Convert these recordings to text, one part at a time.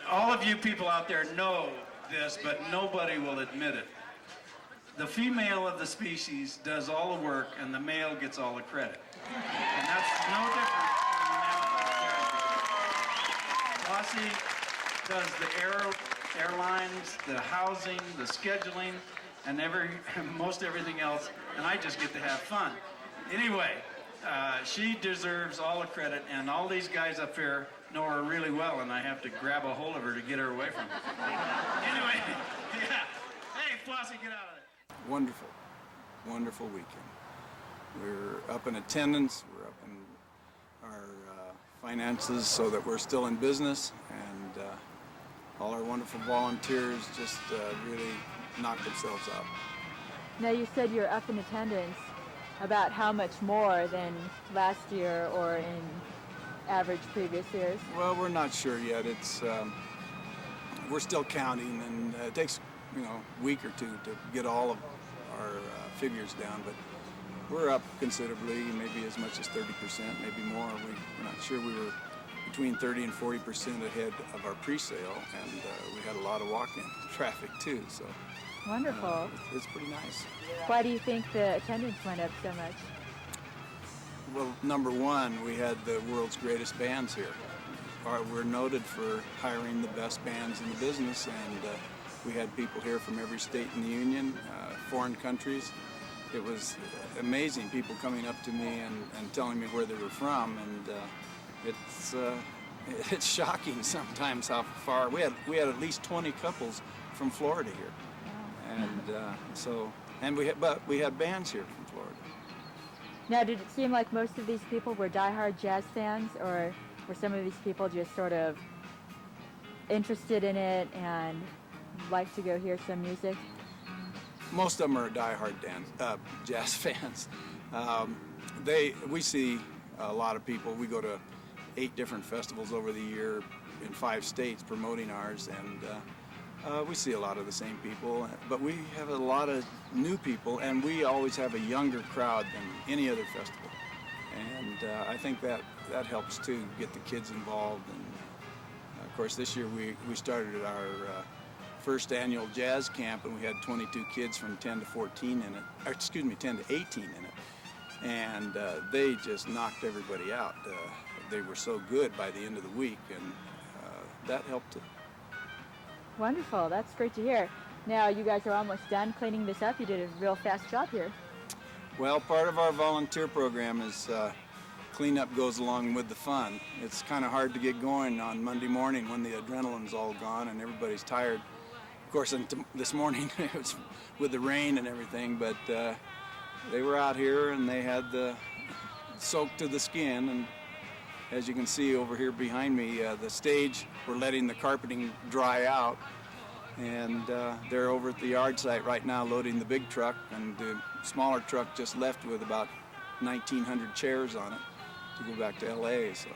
all of you people out there know this, but nobody will admit it. The female of the species does all the work, and the male gets all the credit. And that's no different from the Mammoth experience. Flossie does the airlines, the housing, the scheduling, and most everything else, and I just get to have fun. Anyway, she deserves all the credit, and all these guys up here know her really well, and I have to grab a hold of her to get her away from me. Anyway, yeah. Hey, Flossie, get out of there. Wonderful, wonderful weekend. We're up in attendance, we're up in our finances so that we're still in business, and all our wonderful volunteers just really knocked themselves out. Now you said you're up in attendance. About how much more than last year or in average previous years? Well, we're not sure yet. It's we're still counting, and it takes a week or two to get all of our figures down, but we're up considerably, maybe as much as 30%, maybe more. We're not sure. We were between 30 and 40% ahead of our pre-sale, and we had a lot of walk-in traffic too. So wonderful. It's pretty nice. Why do you think the attendance went up so much? Well, number one, we had the world's greatest bands here. We're noted for hiring the best bands in the business, and we had people here from every state in the union, foreign countries. It was amazing, people coming up to me and telling me where they were from, and it's shocking sometimes how far. We had at least 20 couples from Florida here, and we had bands here from Florida. Now, did it seem like most of these people were diehard jazz fans, or were some of these people just sort of interested in it and like to go hear some music? Most of them are diehard jazz fans. We see a lot of people. We go to 8 different festivals over the year in 5 states promoting ours, and we see a lot of the same people, but we have a lot of new people, and we always have a younger crowd than any other festival. And I think that helps too, get the kids involved. And of course, this year we started our first annual jazz camp, and we had 22 kids from 10 to 14 in it, or excuse me, 10 to 18 in it. And they just knocked everybody out. They were so good by the end of the week, and that helped it. Wonderful, that's great to hear. Now you guys are almost done cleaning this up. You did a real fast job here. Well, part of our volunteer program is cleanup goes along with the fun. It's kind of hard to get going on Monday morning when the adrenaline's all gone and everybody's tired. Of course, this morning it was with the rain and everything, but they were out here and they had the soaked to the skin. And as you can see over here behind me, the stage, we're letting the carpeting dry out. And they're over at the yard site right now loading the big truck, and the smaller truck just left with about 1,900 chairs on it to go back to LA. So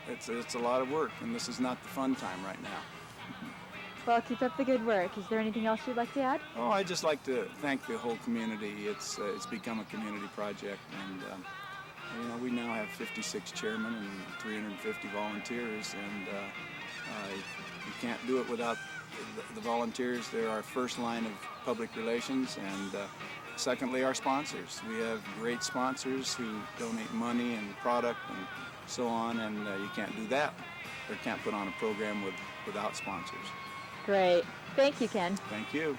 it's a lot of work, and this is not the fun time right now. Well, keep up the good work. Is there anything else you'd like to add? Oh, I'd just like to thank the whole community. It's become a community project, and we now have 56 chairmen and 350 volunteers, and you can't do it without the volunteers. They're our first line of public relations, and secondly, our sponsors. We have great sponsors who donate money and product and so on, and you can't do that or can't put on a program without sponsors. Great. Thank you, Ken. Thank you.